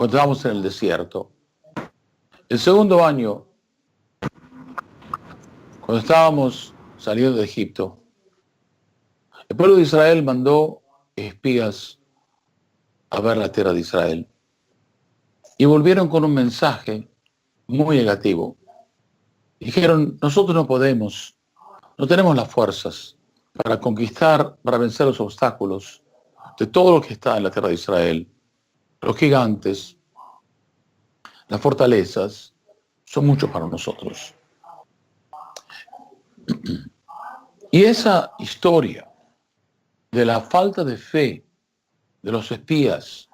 cuando estábamos en el desierto. El segundo año, cuando estábamos saliendo de Egipto, el pueblo de Israel mandó espías a ver la tierra de Israel y volvieron con un mensaje muy negativo. Dijeron, nosotros no podemos, no tenemos las fuerzas para conquistar, para vencer los obstáculos de todo lo que está en la tierra de Israel. Los gigantes, las fortalezas, son muchos para nosotros. Y esa historia de la falta de fe de los espías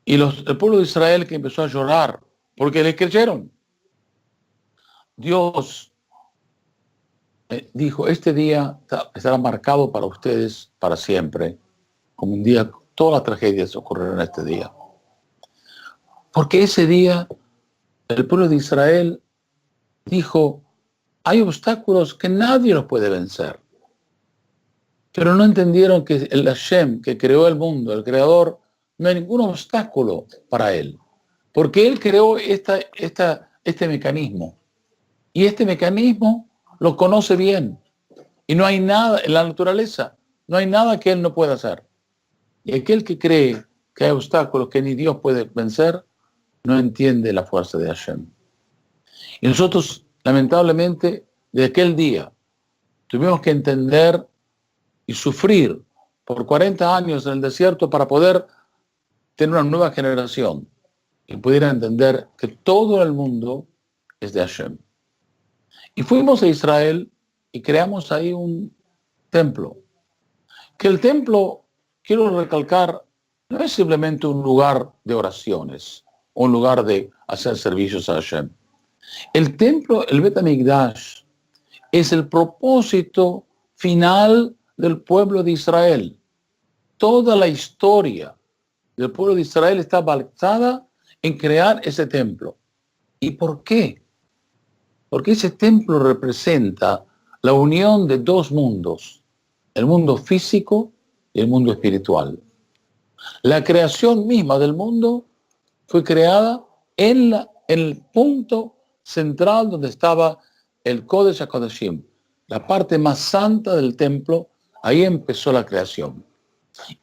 y el pueblo de Israel que empezó a llorar porque le creyeron. Dios dijo, este día estará marcado para ustedes para siempre, como un día, todas las tragedias ocurrieron este día. Porque ese día el pueblo de Israel dijo, hay obstáculos que nadie los puede vencer. Pero no entendieron que el Hashem, que creó el mundo, el creador, no hay ningún obstáculo para él. Porque él creó este mecanismo. Y este mecanismo lo conoce bien. Y no hay nada en la naturaleza, no hay nada que él no pueda hacer. Y aquel que cree que hay obstáculos que ni Dios puede vencer, no entiende la fuerza de Hashem. Y nosotros, lamentablemente, de aquel día, tuvimos que entender y sufrir por 40 años en el desierto para poder tener una nueva generación que pudiera entender que todo el mundo es de Hashem. Y fuimos a Israel y creamos ahí un templo. Que el templo, quiero recalcar, no es simplemente un lugar de oraciones, un lugar de hacer servicios a Hashem. El templo, el Bet HaMikdash, es el propósito final del pueblo de Israel. Toda la historia del pueblo de Israel está basada en crear ese templo. ¿Y por qué? Porque ese templo representa la unión de dos mundos, el mundo físico y el mundo espiritual. La creación misma del mundo fue creada en el punto central donde estaba el Kodesh HaKodeshim, la parte más santa del templo. Ahí empezó la creación.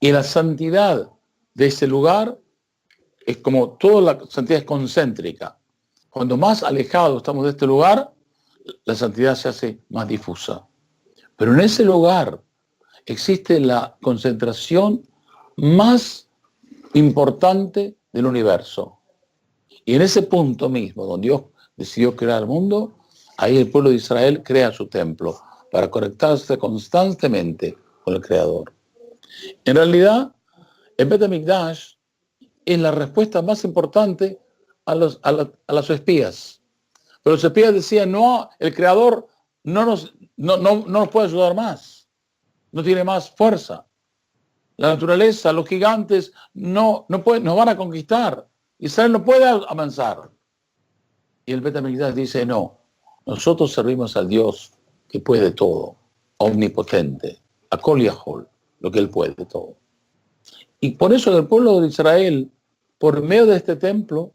Y la santidad de ese lugar es como toda la santidad es concéntrica. Cuando más alejados estamos de este lugar, la santidad se hace más difusa. Pero en ese lugar existe la concentración más importante del universo. Y en ese punto mismo, donde Dios decidió crear el mundo, ahí el pueblo de Israel crea su templo para conectarse constantemente con el Creador. En realidad, el Bet HaMikdash es la respuesta más importante a los espías. Pero los espías decían, no, el Creador no nos puede ayudar más, no tiene más fuerza. La naturaleza, los gigantes nos van a conquistar. Israel no puede avanzar. Y el Bet HaMikdash dice, no, nosotros servimos al Dios que puede todo, omnipotente, Akol Yahol, lo que Él puede todo. Y por eso el pueblo de Israel, por medio de este templo,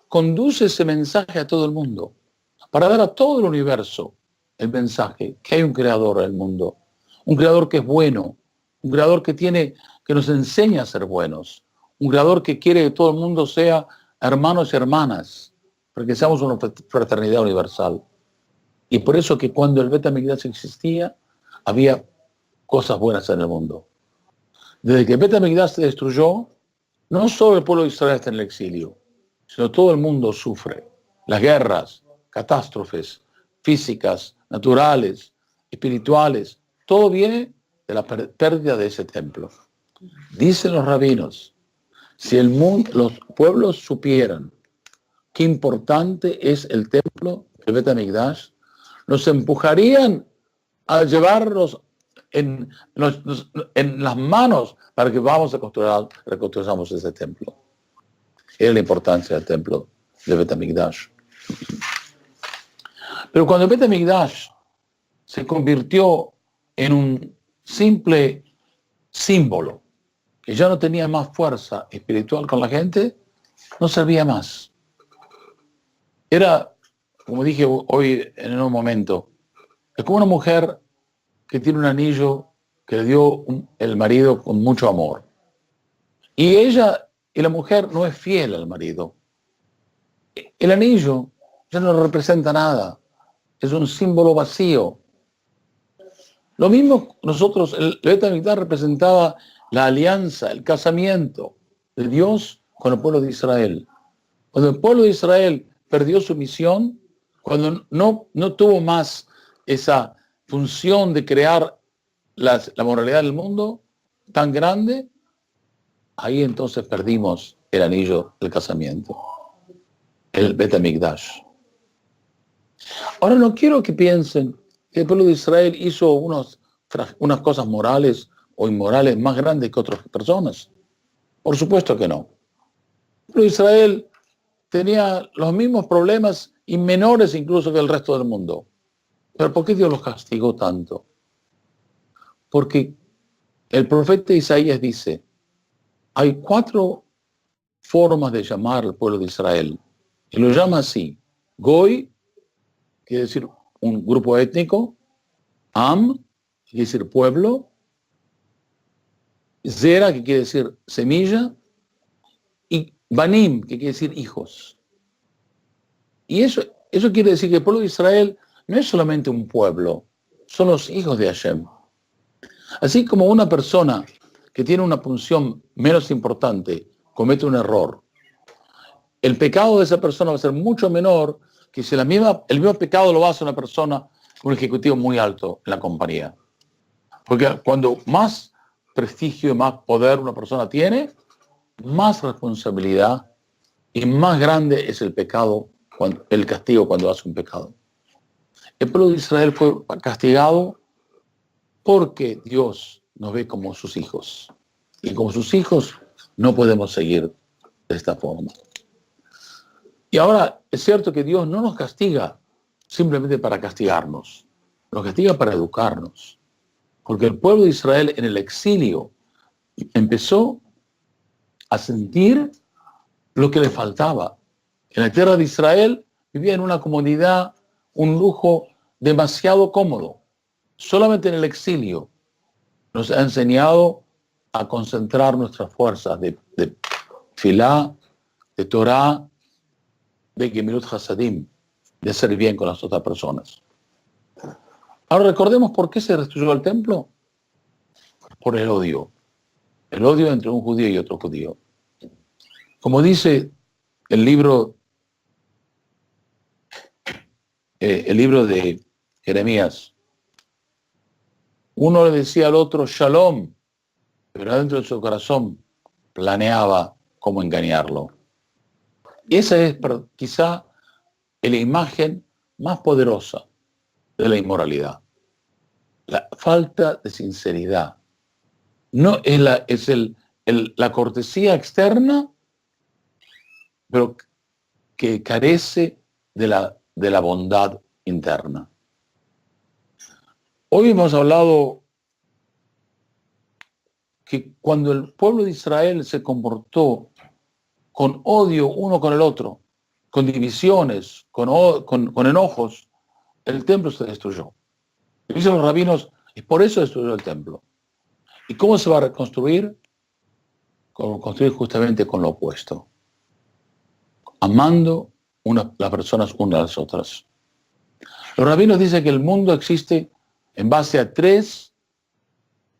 conduce ese mensaje a todo el mundo, para dar a todo el universo el mensaje que hay un creador en el mundo, un creador que es bueno, un creador que nos enseña a ser buenos, un creador que quiere que todo el mundo sea hermanos y hermanas, para que seamos una fraternidad universal. Y por eso que cuando el Bet HaMikdash existía, había cosas buenas en el mundo. Desde que el Bet HaMikdash se destruyó, no solo el pueblo de Israel está en el exilio, sino todo el mundo sufre. Las guerras, catástrofes físicas, naturales, espirituales, todo viene de la pérdida de ese templo. Dicen los rabinos, si los pueblos supieran qué importante es el templo, el Bet HaMikdash, nos empujarían a llevarnos en las manos para que vamos a reconstruyamos ese templo. Era la importancia del templo del Bet HaMikdash. Pero cuando el Bet HaMikdash se convirtió en un simple símbolo, que ya no tenía más fuerza espiritual con la gente, no servía más. Era, como dije hoy en un momento, es como una mujer que tiene un anillo que le dio el marido con mucho amor. Y ella y la mujer no es fiel al marido. El anillo ya no representa nada. Es un símbolo vacío. Lo mismo nosotros, el Bet HaMikdash representaba la alianza, el casamiento de Dios con el pueblo de Israel. Cuando el pueblo de Israel perdió su misión, cuando no tuvo más esa función de crear la moralidad del mundo tan grande, ahí entonces perdimos el anillo del casamiento, el Bet HaMikdash. Ahora no quiero que piensen que el pueblo de Israel hizo unas cosas morales o inmorales más grandes que otras personas. Por supuesto que no. El pueblo de Israel tenía los mismos problemas y menores incluso que el resto del mundo. Pero ¿por qué Dios los castigó tanto? Porque el profeta Isaías dice, hay 4 formas de llamar al pueblo de Israel. Y lo llama así. Goy, quiere decir un grupo étnico. Am, que quiere decir pueblo. Zera, que quiere decir semilla. Y Banim, que quiere decir hijos. Y eso quiere decir que el pueblo de Israel no es solamente un pueblo, son los hijos de Hashem. Así como una persona que tiene una función menos importante comete un error, el pecado de esa persona va a ser mucho menor que si el mismo pecado lo hace una persona, un ejecutivo muy alto en la compañía. Porque cuando más prestigio y más poder una persona tiene, más responsabilidad y más grande es el pecado, el castigo cuando hace un pecado. El pueblo de Israel fue castigado porque Dios nos ve como sus hijos. Y como sus hijos no podemos seguir de esta forma. Y ahora es cierto que Dios no nos castiga simplemente para castigarnos. Nos castiga para educarnos. Porque el pueblo de Israel en el exilio empezó a sentir lo que le faltaba. En la tierra de Israel vivía en una comodidad, un lujo demasiado cómodo. Solamente en el exilio nos ha enseñado a concentrar nuestras fuerzas de Tfilá, de Torah, de Gemilut Hasadim, de hacer bien con las otras personas. Ahora recordemos por qué se destruyó el templo. Por el odio. El odio entre un judío y otro judío. Como dice el libro de Jeremías, uno le decía al otro Shalom, pero adentro de su corazón planeaba cómo engañarlo. Y esa es quizá la imagen más poderosa de la inmoralidad. La falta de sinceridad. No es la cortesía externa, pero que carece de la bondad interna. Hoy hemos hablado que cuando el pueblo de Israel se comportó con odio uno con el otro, con divisiones, con enojos, el templo se destruyó. Dicen los rabinos, y por eso destruyó el templo. ¿Y cómo se va a reconstruir? Construir justamente con lo opuesto. Amando las personas unas a las otras. Los rabinos dicen que el mundo existe en base a 3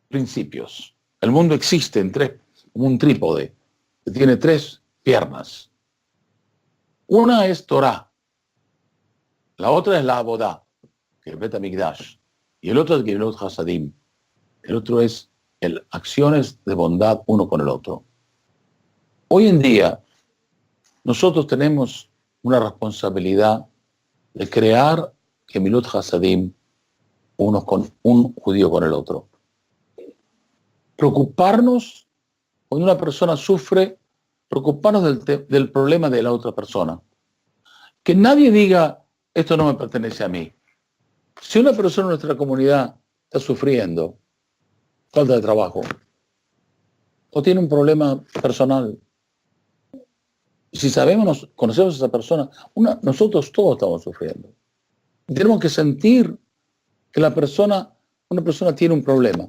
principios. El mundo existe en 3, como un trípode, que tiene 3 piernas. Una es Torah, la otra es la Abodá, que es el Bet HaMikdash, y el otro es Gemilut Hasadim. El otro es acciones de bondad uno con el otro. Hoy en día, nosotros tenemos una responsabilidad de crear Gemilut Hasadim uno con un judío con el otro. Preocuparnos cuando una persona sufre, preocuparnos del problema de la otra persona. Que nadie diga, esto no me pertenece a mí. Si una persona en nuestra comunidad está sufriendo falta de trabajo o tiene un problema personal, Si sabemos, conocemos a esa persona, nosotros todos estamos sufriendo. Y tenemos que sentir que una persona tiene un problema.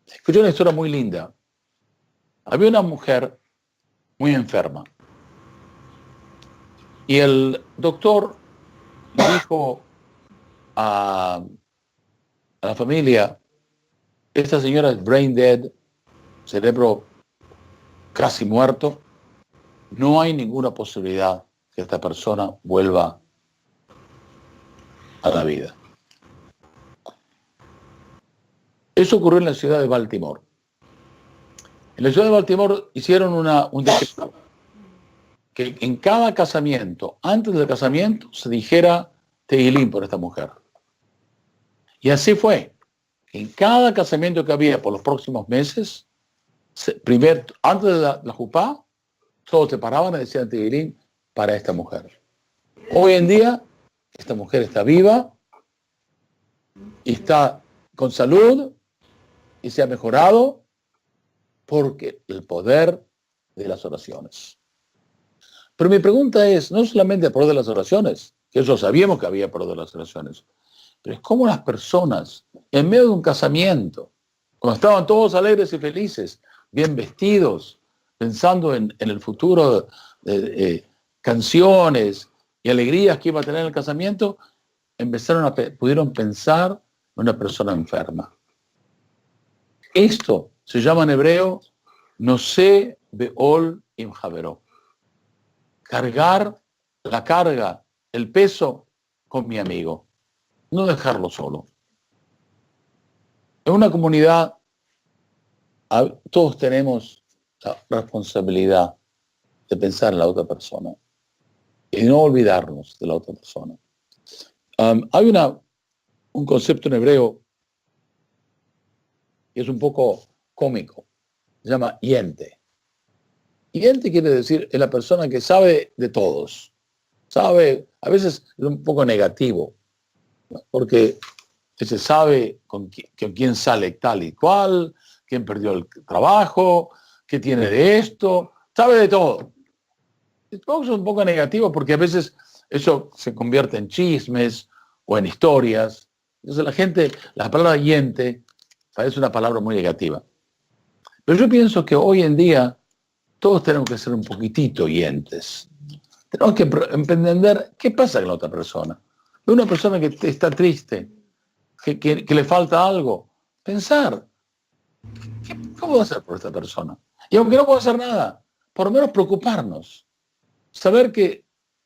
Escuché una historia muy linda. Había una mujer muy enferma. Y el doctor le dijo a la familia, esta señora es brain dead, cerebro casi muerto, no hay ninguna posibilidad que esta persona vuelva a la vida. Eso ocurrió en la ciudad de Baltimore. En la ciudad de Baltimore hicieron un decreto que en cada casamiento, antes del casamiento, se dijera Tehillim por esta mujer. Y así fue. En cada casamiento que había por los próximos meses, antes de la jupá, todos se paraban y decían Tehillim para esta mujer. Hoy en día, esta mujer está viva y está con salud y se ha mejorado porque el poder de las oraciones. Pero mi pregunta es, no solamente el poder de las oraciones, que eso sabíamos que había poder de las oraciones, pero es cómo las personas, en medio de un casamiento, cuando estaban todos alegres y felices, bien vestidos, pensando en el futuro, canciones y alegrías que iba a tener el casamiento, pudieron pensar en una persona enferma. Esto se llama en hebreo Nosé Beol Im Javero. Cargar la carga, el peso con mi amigo. No dejarlo solo. En una comunidad todos tenemos la responsabilidad de pensar en la otra persona y no olvidarnos de la otra persona. Hay un concepto en hebreo que es un poco cómico. Se llama yente. Yente quiere decir es la persona que sabe de todos. Sabe, a veces es un poco negativo, ¿no? Porque se sabe con quién sale tal y cual, quién perdió el trabajo, qué tiene de esto, sabe de todo. Es un poco negativo porque a veces eso se convierte en chismes o en historias. Entonces la palabra yente parece una palabra muy negativa. Pero yo pienso que hoy en día todos tenemos que ser un poquitito yentes. Tenemos que entender qué pasa con la otra persona. Una persona que está triste, que le falta algo, pensar, ¿cómo voy a hacer por esta persona? Y aunque no puedo hacer nada, por lo menos preocuparnos. Saber que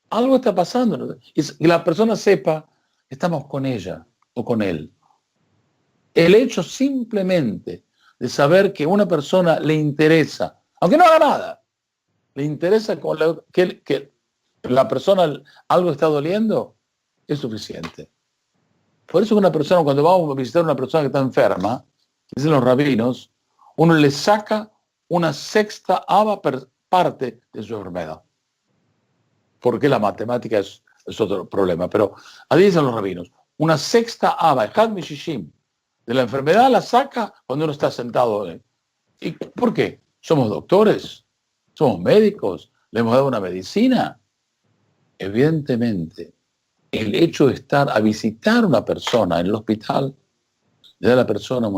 algo está pasando y que la persona sepa que estamos con ella o con él. El hecho simplemente de saber que a una persona le interesa, aunque no haga nada, le interesa que la persona algo está doliendo, es suficiente. Por eso una persona, cuando vamos a visitar a una persona que está enferma, dicen los rabinos, uno le saca una sexta parte de su enfermedad. Porque la matemática es otro problema. Pero ahí dicen los rabinos, una sexta Had Mishishim, de la enfermedad la saca cuando uno está sentado. ¿Y por qué? Somos doctores, somos médicos, le hemos dado una medicina. Evidentemente, el hecho de a visitar a una persona en el hospital le da a la persona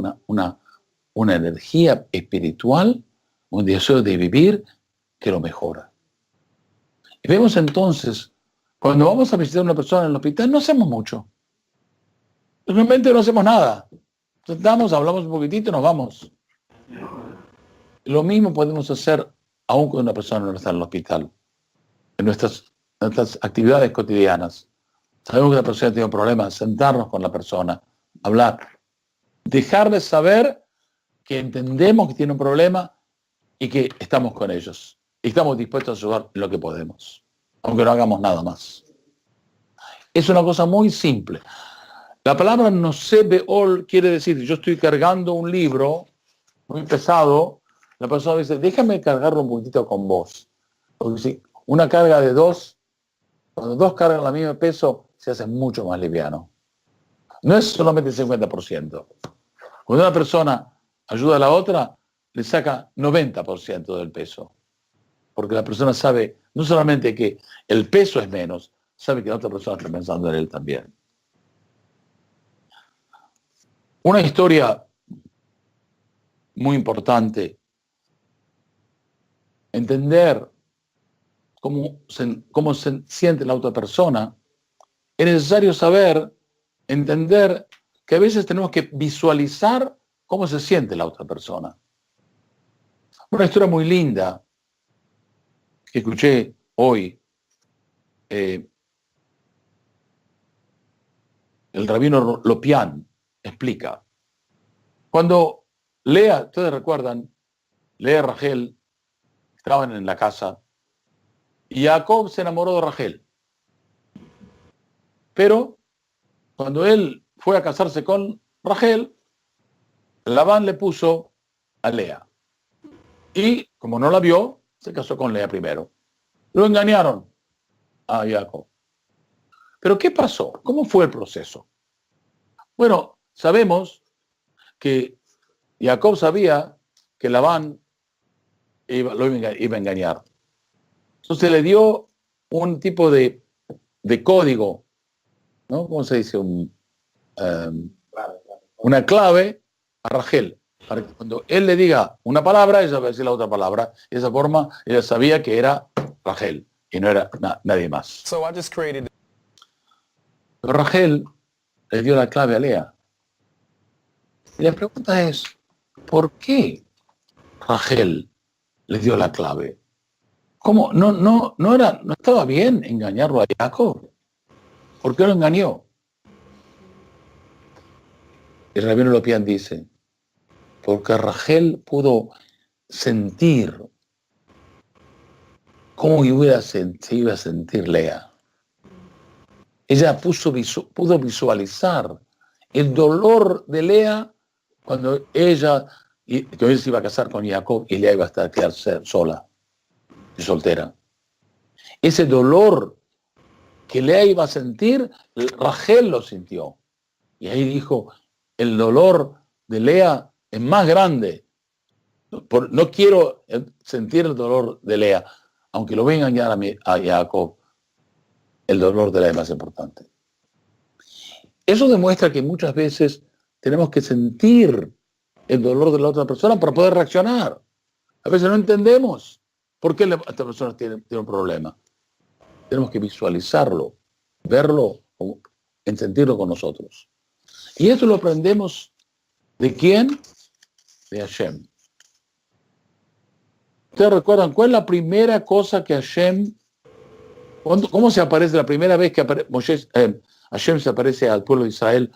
una energía espiritual, un deseo de vivir que lo mejora. Y vemos entonces, cuando vamos a visitar a una persona en el hospital, no hacemos mucho. Realmente no hacemos nada. Sentamos, hablamos un poquitito y nos vamos. Lo mismo podemos hacer aún cuando una persona no está en el hospital. En nuestras actividades cotidianas. Sabemos que la persona tiene un problema, sentarnos con la persona, hablar. Dejarle saber que entendemos que tiene un problema y que estamos con ellos. Y estamos dispuestos a ayudar en lo que podemos, aunque no hagamos nada más. Es una cosa muy simple. La palabra Nosé Beol quiere decir, yo estoy cargando un libro muy pesado, la persona dice, déjame cargarlo un poquitito con vos. Porque si una carga de dos, cuando dos cargan el mismo peso, se hace mucho más liviano. No es solamente el 50%. Cuando una persona ayuda a la otra, le saca 90% del peso. porque la persona sabe no solamente que el peso es menos, sabe que la otra persona está pensando en él también. Una historia muy importante, entender cómo se siente la otra persona, es necesario saber, entender que a veces tenemos que visualizar cómo se siente la otra persona. Una historia muy linda que escuché hoy, el rabino Lopian explica. Cuando Lea, ustedes recuerdan, Lea y Rachel estaban en la casa y Jacob se enamoró de Rachel. Pero cuando él fue a casarse con Rachel, Labán le puso a Lea. Y como no la vio, se casó con Lea primero. Lo engañaron a Jacob. Pero ¿qué pasó? ¿Cómo fue el proceso? Bueno, sabemos que Jacob sabía que Labán lo iba a engañar. Entonces le dio un tipo de código, ¿no? ¿Cómo se dice? Una clave a Rachel, para que cuando él le diga una palabra, ella va a decir la otra palabra. De esa forma, ella sabía que era Rachel y no era nadie más. Pero Rachel le dio la clave a Lea. Y la pregunta es, ¿por qué Rachel le dio la clave? ¿Cómo? No estaba bien engañarlo a Jacob. ¿Por qué lo engañó? El rabino Lopian dice, porque Rachel pudo sentir cómo se iba a sentir Lea. Ella pudo visualizar el dolor de Lea cuando ella se iba a casar con Jacob y Lea iba a quedarse sola y soltera. Ese dolor que Lea iba a sentir, Rachel lo sintió. Y ahí dijo, el dolor de Lea es más grande. No quiero sentir el dolor de Lea, aunque lo voy a engañar a Jacob. El dolor de Lea es más importante. Eso demuestra que muchas veces tenemos que sentir el dolor de la otra persona para poder reaccionar. A veces no entendemos por qué esta persona tiene un problema. Tenemos que visualizarlo, verlo, en sentirlo con nosotros. Y eso lo aprendemos ¿de quién? De Hashem. ¿Ustedes recuerdan cuál es la primera cosa que Hashem, cómo se aparece la primera vez que Hashem se aparece al pueblo de Israel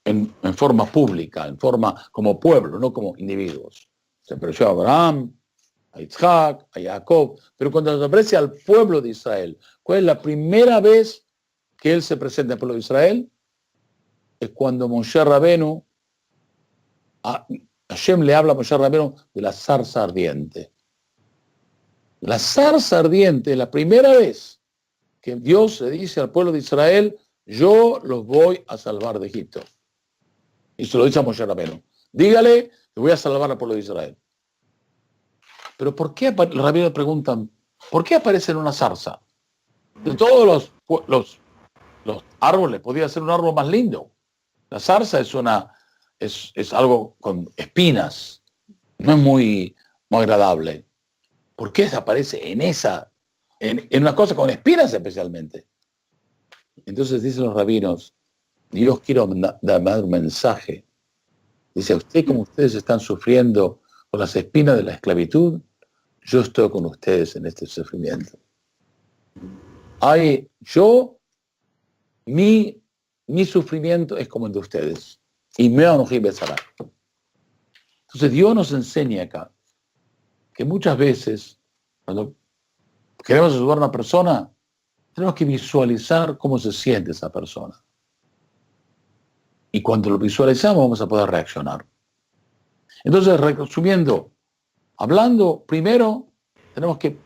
en forma pública, en forma como pueblo, no como individuos? Se apareció a Abraham, a Isaac, a Jacob, pero cuando se aparece al pueblo de Israel, ¿cuál es la primera vez que él se presenta al pueblo de Israel? Es cuando Moshe Rabenu, Hashem le habla a Moshe Rabenu de la zarza ardiente. La zarza ardiente es la primera vez que Dios le dice al pueblo de Israel, yo los voy a salvar de Egipto. Y se lo dice a Moshe Rabenu. Dígale que voy a salvar al pueblo de Israel. Pero ¿por qué, los rabinos preguntan, ¿por qué aparece en una zarza? De todos los árboles, podría ser un árbol más lindo. La zarza es algo con espinas, no es muy agradable. ¿Por qué aparece en una cosa con espinas especialmente? Entonces dicen los rabinos, Dios quiere dar un mensaje. Dice, como ustedes están sufriendo con las espinas de la esclavitud, yo estoy con ustedes en este sufrimiento. Mi sufrimiento es como el de ustedes. Y me enojé besará. Entonces Dios nos enseña acá que muchas veces, cuando queremos ayudar a una persona, tenemos que visualizar cómo se siente esa persona. Y cuando lo visualizamos vamos a poder reaccionar. Entonces, resumiendo, hablando, primero tenemos que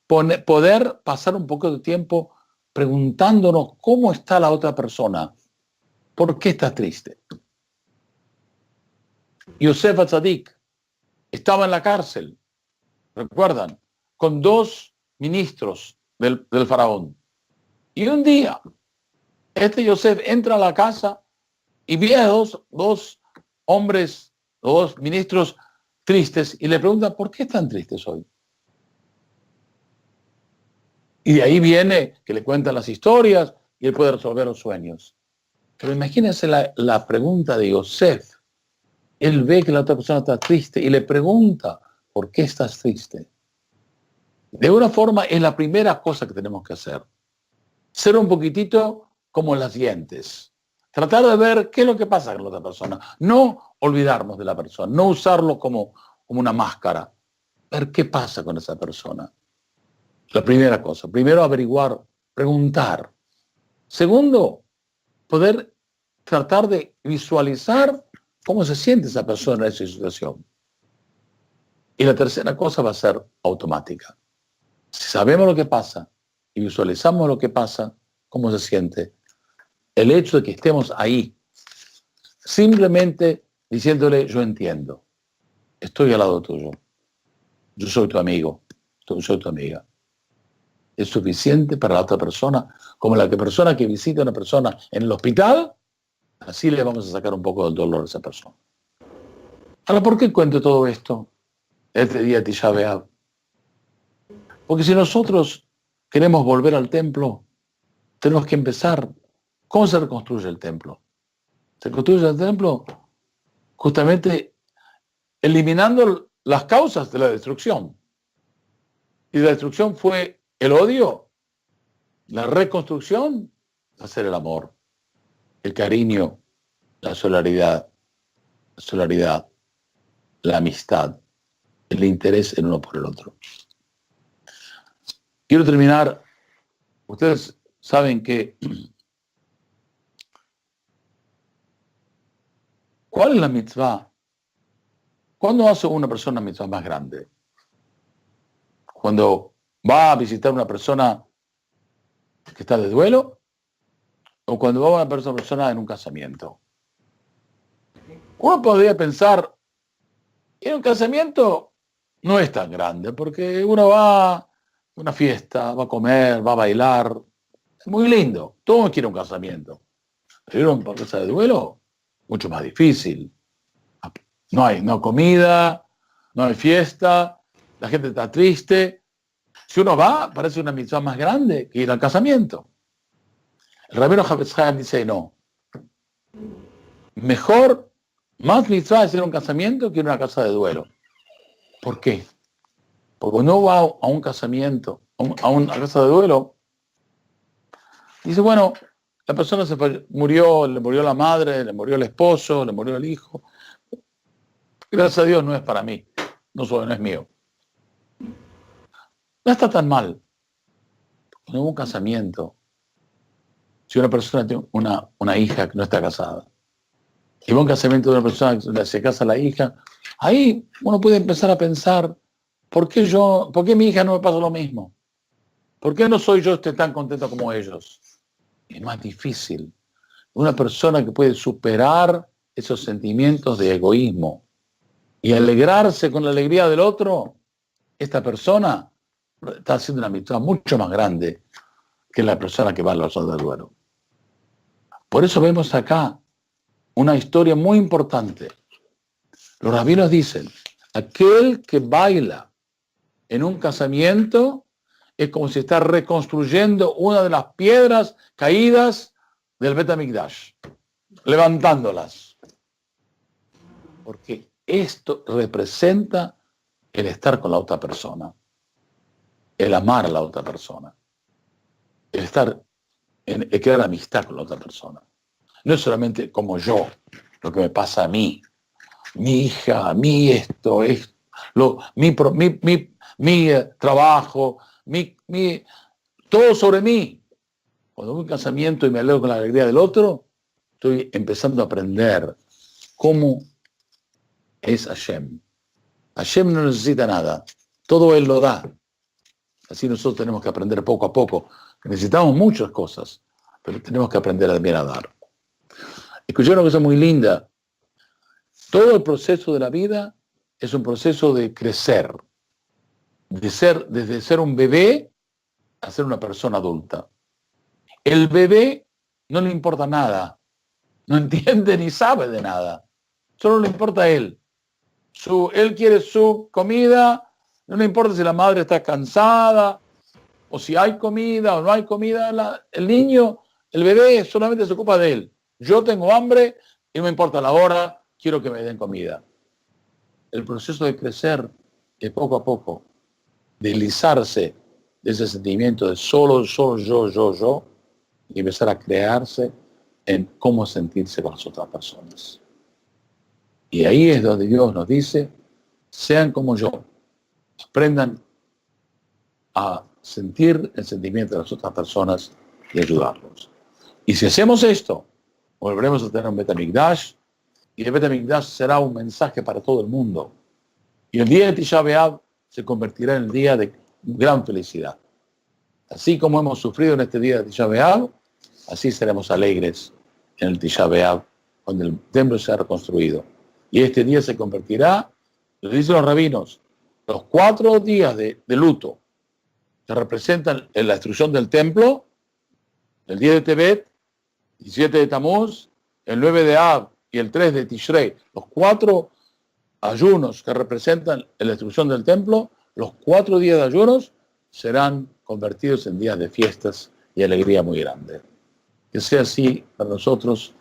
poder pasar un poco de tiempo preguntándonos cómo está la otra persona. ¿Por qué está triste? Yosef Atzadik estaba en la cárcel. ¿Recuerdan? con 2 ministros del faraón. Y un día, Yosef entra a la casa y ve a dos hombres, 2 ministros tristes, y le pregunta, ¿por qué están tristes hoy? Y de ahí viene que le cuentan las historias y él puede resolver los sueños. Pero imagínense la pregunta de Yosef. Él ve que la otra persona está triste y le pregunta, ¿por qué estás triste? De una forma es la primera cosa que tenemos que hacer. Ser un poquitito como las dientes. Tratar de ver qué es lo que pasa con la otra persona. No olvidarnos de la persona, no usarlo como una máscara. Ver qué pasa con esa persona. La primera cosa. Primero, averiguar, preguntar. Segundo, poder tratar de visualizar cómo se siente esa persona en esa situación. Y la tercera cosa va a ser automática. Si sabemos lo que pasa y visualizamos lo que pasa, cómo se siente, el hecho de que estemos ahí, simplemente diciéndole, yo entiendo, estoy al lado tuyo, yo soy tu amigo, soy tu amiga, es suficiente para la otra persona, como la persona que visita a una persona en el hospital, así le vamos a sacar un poco del dolor a esa persona. Ahora, ¿por qué cuento todo esto este día de Tisha B'Av? Porque si nosotros queremos volver al templo, tenemos que empezar. ¿Cómo se reconstruye el templo? Se construye el templo justamente eliminando las causas de la destrucción. Y la destrucción fue el odio. La reconstrucción va a ser el amor, el cariño, la solidaridad, la amistad, el interés en uno por el otro. Quiero terminar. Ustedes saben que ¿cuál es la mitzvah? ¿Cuándo hace una persona mitzvah más grande? ¿Cuando va a visitar a una persona que está de duelo? ¿O cuando va a una persona en un casamiento? Uno podría pensar, en un casamiento no es tan grande, porque uno va a una fiesta, va a comer, va a bailar. Es muy lindo. Todo quiere un casamiento. Pero una cosa de duelo, mucho más difícil. No hay comida, no hay fiesta, la gente está triste. Si uno va, parece una mitzvah más grande que ir al casamiento. El rabino Hafetz Haim dice no. Mejor, más mitzvah es ir a un casamiento que ir a una casa de duelo. ¿Por qué? Porque cuando uno va a un casamiento, a una casa de duelo, dice, bueno, la persona murió, le murió la madre, le murió el esposo, le murió el hijo. Gracias a Dios no es para mí, no es mío. No está tan mal. Cuando hubo un casamiento, si una persona tiene una hija que no está casada, y va a un casamiento de una persona que se casa la hija, ahí uno puede empezar a pensar, ¿por qué mi hija no me pasa lo mismo? ¿Por qué no soy yo tan contento como ellos? Es más difícil. Una persona que puede superar esos sentimientos de egoísmo y alegrarse con la alegría del otro, esta persona está haciendo una mitzvah mucho más grande que la persona que va a la zona del duelo. Por eso vemos acá una historia muy importante. Los rabinos dicen, aquel que baila en un casamiento es como si está reconstruyendo una de las piedras caídas del Bet HaMikdash, levantándolas. Porque esto representa el estar con la otra persona, el amar a la otra persona, el crear amistad con la otra persona. No es solamente como yo, lo que me pasa a mí, mi hija, a mí esto, mi trabajo, todo sobre mí. Cuando voy a un casamiento y me alegro con la alegría del otro, estoy empezando a aprender cómo es Hashem. Hashem no necesita nada, todo Él lo da. Así nosotros tenemos que aprender poco a poco. Necesitamos muchas cosas, pero tenemos que aprender también a dar. Escuché una cosa muy linda. Todo el proceso de la vida es un proceso de crecer. desde ser un bebé a ser una persona adulta. El bebé no le importa nada, no entiende ni sabe de nada, solo le importa a él. Él quiere su comida, no le importa si la madre está cansada, o si hay comida o no hay comida. El niño, el bebé solamente se ocupa de él. Yo tengo hambre y no me importa la hora, quiero que me den comida. El proceso de crecer es poco a poco, deslizarse de ese sentimiento de solo yo, y empezar a crearse en cómo sentirse con las otras personas. Y ahí es donde Dios nos dice, sean como yo, aprendan a sentir el sentimiento de las otras personas y ayudarlos. Y si hacemos esto, volveremos a tener un Bet HaMikdash, y el Bet HaMikdash será un mensaje para todo el mundo. Y el día de Tisha B'Av se convertirá en el día de gran felicidad. Así como hemos sufrido en este día de Tisha B'Av, así seremos alegres en el Tisha B'Av, cuando el templo sea reconstruido. Y este día se convertirá, lo dicen los rabinos, los 4 días de luto que representan la destrucción del templo, el 10 de Tebet, el 7 de Tamuz, el 9 de Av y el 3 de Tishrei, los 4 ayunos que representan la destrucción del templo, los 4 días de ayunos serán convertidos en días de fiestas y alegría muy grande. Que sea así para nosotros,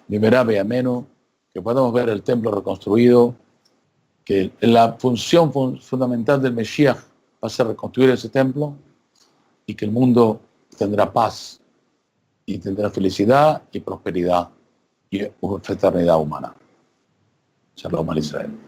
Bimerabe y ameno, que podamos ver el templo reconstruido, que la función fundamental del Mesías va a ser reconstruir ese templo, y que el mundo tendrá paz y tendrá felicidad y prosperidad y fraternidad humana. Shalom al Israel.